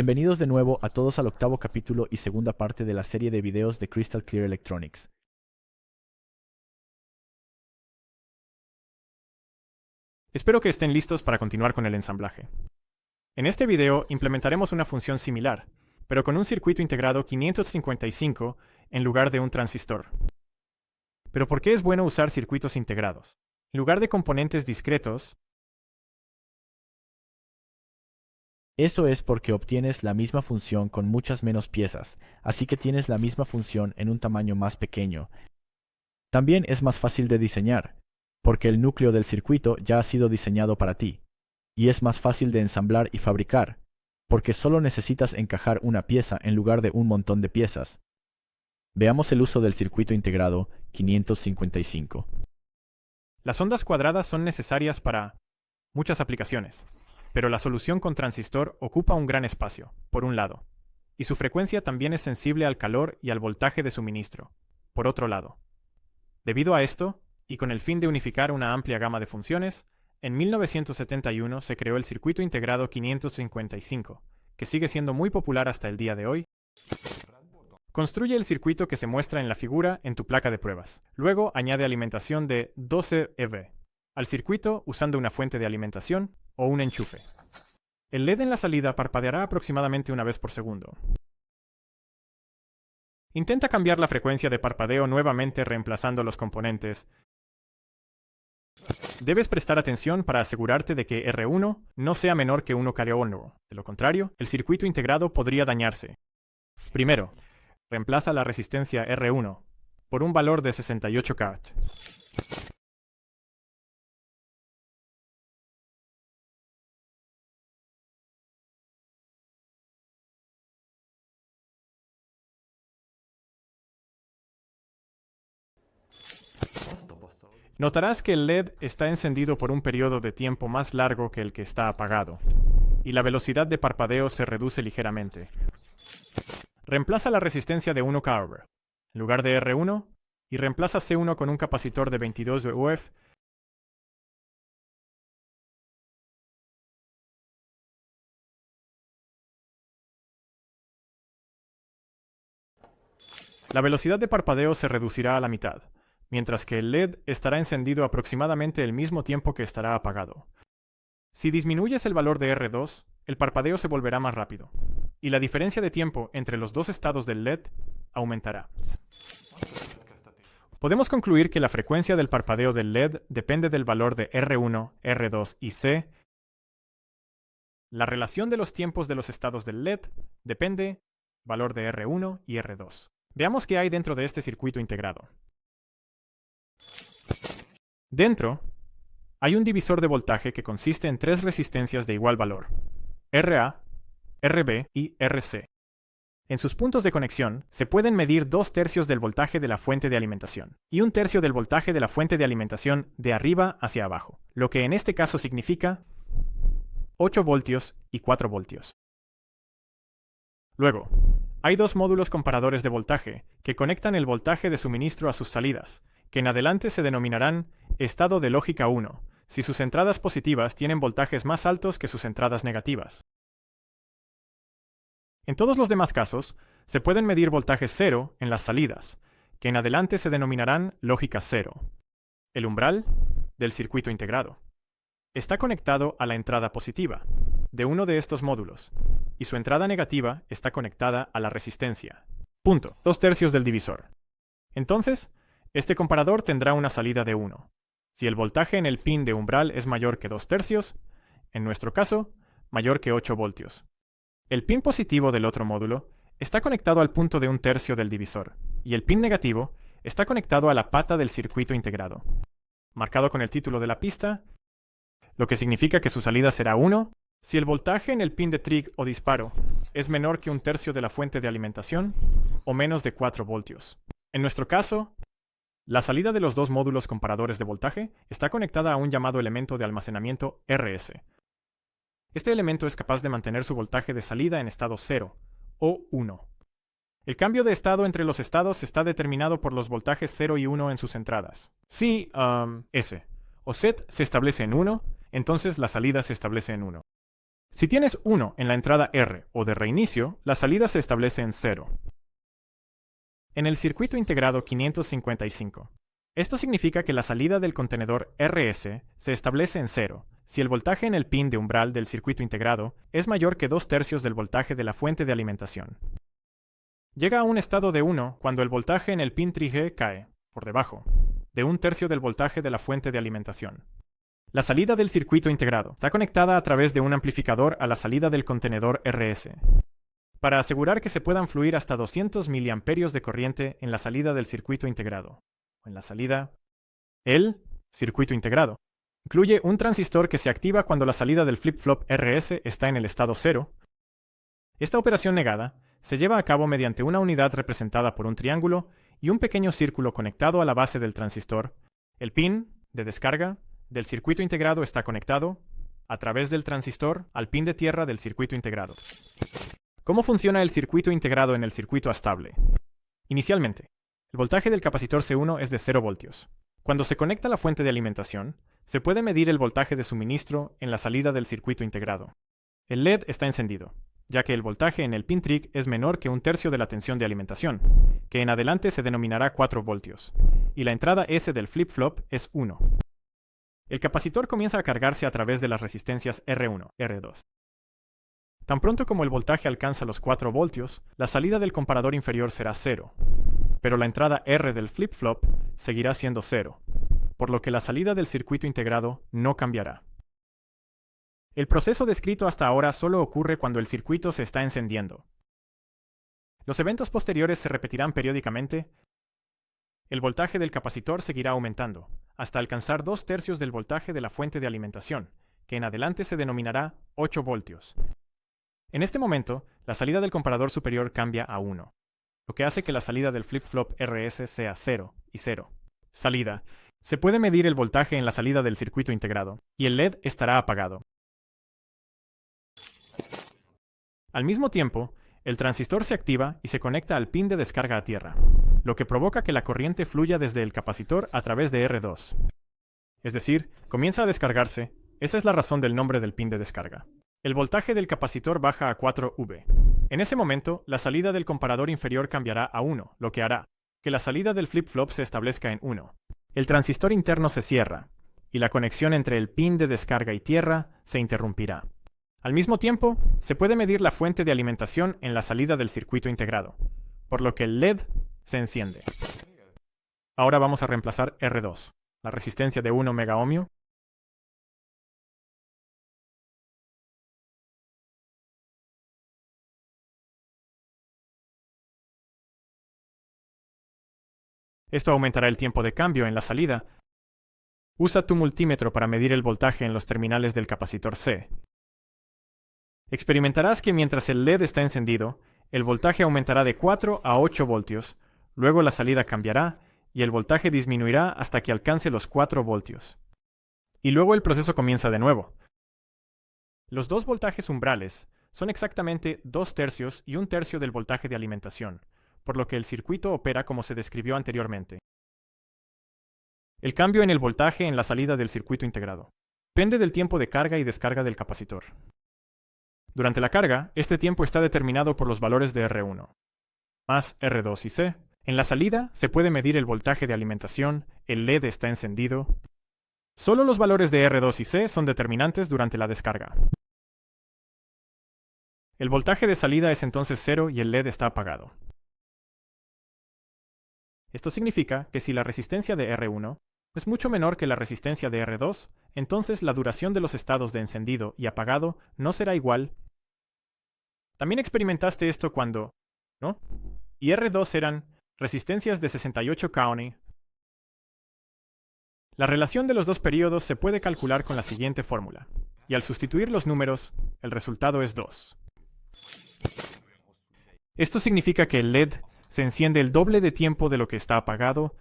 Bienvenidos de nuevo a todos al octavo capítulo y segunda parte de la serie de videos de Crystal Clear Electronics. Espero que estén listos para continuar con el ensamblaje. En este video implementaremos una función similar, pero con un circuito integrado 555 en lugar de un transistor. ¿Pero por qué es bueno usar circuitos integrados? En lugar de componentes discretos, Eso es porque obtienes la misma función con muchas menos piezas, así que tienes la misma función en un tamaño más pequeño. También es más fácil de diseñar, porque el núcleo del circuito ya ha sido diseñado para ti, y es más fácil de ensamblar y fabricar, porque solo necesitas encajar una pieza en lugar de un montón de piezas. Veamos el uso del circuito integrado 555. las ondas cuadradas son necesarias para muchas aplicaciones, pero la solución con transistor ocupa un gran espacio, por un lado, y su frecuencia también es sensible al calor y al voltaje de suministro, por otro lado. Debido a esto, y con el fin de unificar una amplia gama de funciones, en 1971 se creó el circuito integrado 555, que sigue siendo muy popular hasta el día de hoy. Construye el circuito que se muestra en la figura en tu placa de pruebas. Luego añade alimentación de 12 EV al circuito usando una fuente de alimentación o un enchufe. El LED en la salida parpadeará aproximadamente una vez por segundo. Intenta cambiar la frecuencia de parpadeo nuevamente reemplazando los componentes. Debes prestar atención para asegurarte de que R1 no sea menor que 1 kΩ. De lo contrario, el circuito integrado podría dañarse. Primero, reemplaza la resistencia R1 por un valor de 68 Kt. Notarás que el LED está encendido por un periodo de tiempo más largo que el que está apagado, y la velocidad de parpadeo se reduce ligeramente. Reemplaza la resistencia de 1 kΩ en lugar de R1 y reemplaza C1 con un capacitor de 22 UF. La velocidad de parpadeo se reducirá a la mitad, mientras que el LED estará encendido aproximadamente el mismo tiempo que estará apagado. Si disminuyes el valor de R2, el parpadeo se volverá más rápido, y la diferencia de tiempo entre los dos estados del LED aumentará. Podemos concluir que la frecuencia del parpadeo del LED depende del valor de R1, R2 y C. La relación de los tiempos de los estados del LED depende del valor de R1 y R2. Veamos qué hay dentro de este circuito integrado. Dentro, hay un divisor de voltaje que consiste en tres resistencias de igual valor, RA, RB y RC. En sus puntos de conexión, se pueden medir 2/3 del voltaje de la fuente de alimentación y 1/3 del voltaje de la fuente de alimentación de arriba hacia abajo, lo que en este caso significa 8 voltios y 4 voltios. Luego, hay dos módulos comparadores de voltaje que conectan el voltaje de suministro a sus salidas, que en adelante se denominarán estado de lógica 1, si sus entradas positivas tienen voltajes más altos que sus entradas negativas. En todos los demás casos, se pueden medir voltajes 0 en las salidas, que en adelante se denominarán lógica 0. El umbral del circuito integrado está conectado a la entrada positiva de uno de estos módulos, y su entrada negativa está conectada a la resistencia. Punto. 2/3 del divisor. Entonces, este comparador tendrá una salida de 1. Si el voltaje en el pin de umbral es mayor que 2/3, en nuestro caso, mayor que 8 voltios. El pin positivo del otro módulo está conectado al punto de 1/3 del divisor, y el pin negativo está conectado a la pata del circuito integrado, marcado con el título de la pista, lo que significa que su salida será 1. Si el voltaje en el pin de trig o disparo es menor que 1/3 de la fuente de alimentación, o menos de 4 voltios. En nuestro caso, la salida de los dos módulos comparadores de voltaje está conectada a un llamado elemento de almacenamiento RS. Este elemento es capaz de mantener su voltaje de salida en estado 0 o 1. El cambio de estado entre los estados está determinado por los voltajes 0 y 1 en sus entradas. Si S o set se establece en 1, entonces la salida se establece en 1. Si tienes 1 en la entrada R o de reinicio, la salida se establece en 0. En el circuito integrado 555. Esto significa que la salida del contenedor RS se establece en 0 si el voltaje en el pin de umbral del circuito integrado es mayor que 2/3 del voltaje de la fuente de alimentación. Llega a un estado de 1 cuando el voltaje en el pin TRIG cae, por debajo, de 1/3 del voltaje de la fuente de alimentación. La salida del circuito integrado está conectada a través de un amplificador a la salida del contenedor RS. Para asegurar que se puedan fluir hasta 200 mA de corriente en la salida del circuito integrado, o en la salida, el circuito integrado incluye un transistor que se activa cuando la salida del flip-flop RS está en el estado 0. Esta operación negada se lleva a cabo mediante una unidad representada por un triángulo y un pequeño círculo conectado a la base del transistor. El pin de descarga del circuito integrado está conectado a través del transistor al pin de tierra del circuito integrado. ¿Cómo funciona el circuito integrado en el circuito estable? Inicialmente, el voltaje del capacitor C1 es de 0 voltios. Cuando se conecta a la fuente de alimentación, se puede medir el voltaje de suministro en la salida del circuito integrado. El LED está encendido, ya que el voltaje en el pin TRIG es menor que 1/3 de la tensión de alimentación, que en adelante se denominará 4 voltios, y la entrada S del flip-flop es 1. El capacitor comienza a cargarse a través de las resistencias R1, R2. Tan pronto como el voltaje alcanza los 4 voltios, la salida del comparador inferior será 0, pero la entrada R del flip-flop seguirá siendo 0, por lo que la salida del circuito integrado no cambiará. El proceso descrito hasta ahora solo ocurre cuando el circuito se está encendiendo. Los eventos posteriores se repetirán periódicamente. El voltaje del capacitor seguirá aumentando, hasta alcanzar 2/3 del voltaje de la fuente de alimentación, que en adelante se denominará 8 voltios. En este momento, la salida del comparador superior cambia a 1, lo que hace que la salida del flip-flop RS sea 0 y 0. Salida. Se puede medir el voltaje en la salida del circuito integrado, y el LED estará apagado. Al mismo tiempo, el transistor se activa y se conecta al pin de descarga a tierra, lo que provoca que la corriente fluya desde el capacitor a través de R2. Es decir, comienza a descargarse. Esa es la razón del nombre del pin de descarga. El voltaje del capacitor baja a 4V. En ese momento, la salida del comparador inferior cambiará a 1, lo que hará que la salida del flip-flop se establezca en 1. El transistor interno se cierra, y la conexión entre el pin de descarga y tierra se interrumpirá. Al mismo tiempo, se puede medir la fuente de alimentación en la salida del circuito integrado, por lo que el LED se enciende. Ahora vamos a reemplazar R2, la resistencia de 1 megaohmio. Esto aumentará el tiempo de cambio en la salida. Usa tu multímetro para medir el voltaje en los terminales del capacitor C. Experimentarás que mientras el LED está encendido, el voltaje aumentará de 4 a 8 voltios, luego la salida cambiará y el voltaje disminuirá hasta que alcance los 4 voltios. Y luego el proceso comienza de nuevo. Los dos voltajes umbrales son exactamente 2/3 y 1/3 del voltaje de alimentación, por lo que el circuito opera como se describió anteriormente. El cambio en el voltaje en la salida del circuito integrado depende del tiempo de carga y descarga del capacitor. Durante la carga, este tiempo está determinado por los valores de R1, más R2 y C. En la salida se puede medir el voltaje de alimentación, el LED está encendido. Solo los valores de R2 y C son determinantes durante la descarga. El voltaje de salida es entonces 0 y el LED está apagado. Esto significa que si la resistencia de R1 es mucho menor que la resistencia de R2, entonces la duración de los estados de encendido y apagado no será igual. También experimentaste esto cuando, ¿no? Y R2 eran resistencias de 68 kΩ. La relación de los dos periodos se puede calcular con la siguiente fórmula, y al sustituir los números, el resultado es 2. Esto significa que el LED se enciende el doble de tiempo de lo que está apagado.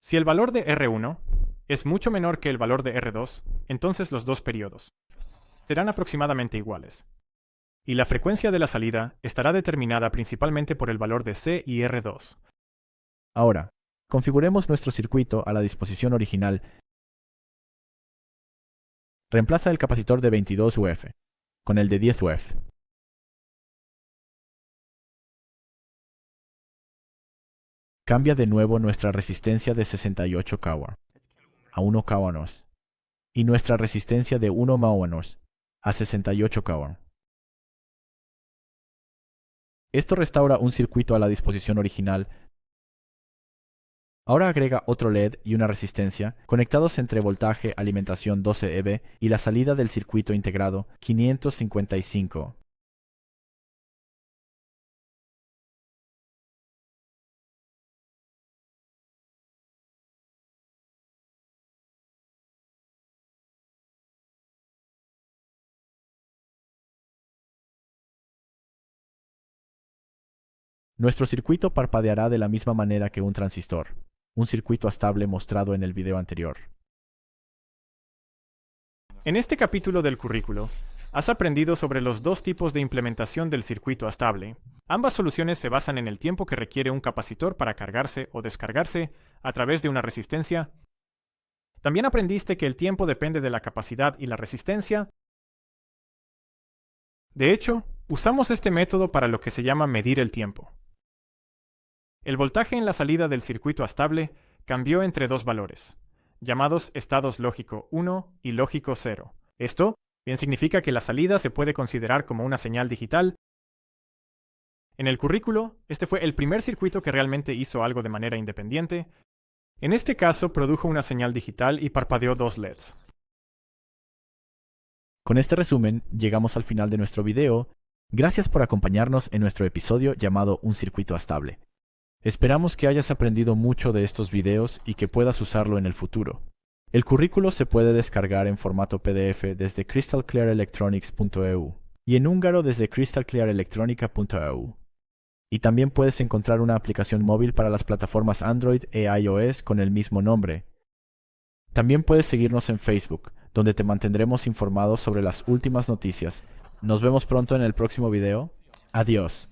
Si el valor de R1 es mucho menor que el valor de R2, entonces los dos periodos serán aproximadamente iguales. Y la frecuencia de la salida estará determinada principalmente por el valor de C y R2. Ahora, configuremos nuestro circuito a la disposición original. Reemplaza el capacitor de 22 UF. con el de 10 UF. Cambia de nuevo nuestra resistencia de 68 kW a 1 kW y nuestra resistencia de 1 mW a 68 kW. Esto restaura un circuito a la disposición original. Ahora agrega otro LED y una resistencia conectados entre voltaje alimentación 12 EV y la salida del circuito integrado 555. Nuestro circuito parpadeará de la misma manera que un transistor, un circuito estable mostrado en el video anterior. En este capítulo del currículo, has aprendido sobre los dos tipos de implementación del circuito estable. Ambas soluciones se basan en el tiempo que requiere un capacitor para cargarse o descargarse a través de una resistencia. También aprendiste que el tiempo depende de la capacidad y la resistencia. De hecho, usamos este método para lo que se llama medir el tiempo. El voltaje en la salida del circuito estable cambió entre dos valores, llamados estados lógico 1 y lógico 0. Esto bien significa que la salida se puede considerar como una señal digital. En el currículo, este fue el primer circuito que realmente hizo algo de manera independiente. En este caso, produjo una señal digital y parpadeó dos LEDs. Con este resumen, llegamos al final de nuestro video. Gracias por acompañarnos en nuestro episodio llamado Un circuito estable. Esperamos que hayas aprendido mucho de estos videos y que puedas usarlo en el futuro. El currículo se puede descargar en formato PDF desde crystalclearelectronics.eu y en húngaro desde crystalclearelectronica.eu. Y también puedes encontrar una aplicación móvil para las plataformas Android e iOS con el mismo nombre. También puedes seguirnos en Facebook, donde te mantendremos informados sobre las últimas noticias. Nos vemos pronto en el próximo video. Adiós.